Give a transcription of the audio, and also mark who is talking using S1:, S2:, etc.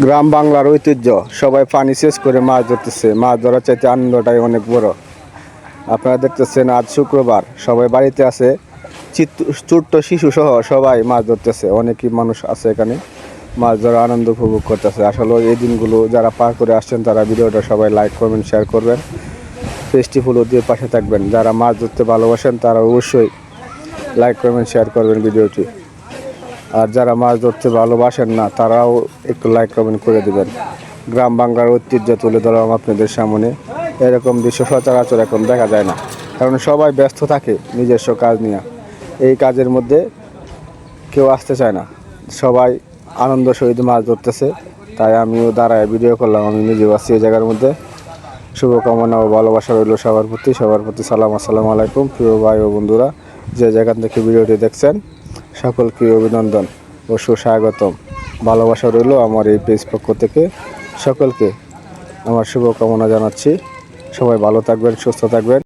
S1: গ্রাম বাংলার ঐতিহ্য, সবাই পানি সেচ করে মাছ ধরতেছে। মাছ ধরার চাইতে আনন্দটাই অনেক বড়। আপনারা দেখতেছেন আজ শুক্রবার, সবাই বাড়িতে আছে, ছোট্ট শিশু সহ সবাই মাছ ধরতেছে। অনেকই মানুষ আছে এখানে মাছ ধরা আনন্দ উপভোগ করতেছে। আসলে এই দিনগুলো যারা পার করে আসছেন তারা ভিডিওটা সবাই লাইক করবেন, শেয়ার করবেন, পেজটি ফলো দিয়ে পাশে থাকবেন। যারা মাছ ধরতে ভালোবাসেন তারা অবশ্যই লাইক করবেন, শেয়ার করবেন ভিডিওটি। আর যারা মাছ ধরতে ভালোবাসেন না তারাও একটু লাইক কমেন্ট করে দিবেন। গ্রাম বাংলার ঐতিহ্য তুলে ধরলাম আপনাদের সামনে। এরকম দৃশ্য সচরাচর এখন দেখা যায় না, কারণ সবাই ব্যস্ত থাকে নিজস্ব কাজ নিয়ে। এই কাজের মধ্যে কেউ আসতে চায় না, সবাই আনন্দ সহিত মাছ ধরতেছে। তাই আমিও দাঁড়ায় ভিডিও করলাম, আমি নিজেও আছি এই জায়গার মধ্যে। শুভকামনা ও ভালোবাসা রইল সবার প্রতি সালাম। আসসালামু আলাইকুম প্রিয় ভাই ও বন্ধুরা, যে যেখান থেকে ভিডিওটি দেখছেন সকলকে অভিনন্দন ও সুস্বাগতম। ভালোবাসা রইল আমার এই পেজ পক্ষ থেকে। সকলকে আমার শুভকামনা জানাচ্ছি। সবাই ভালো থাকবেন, সুস্থ থাকবেন।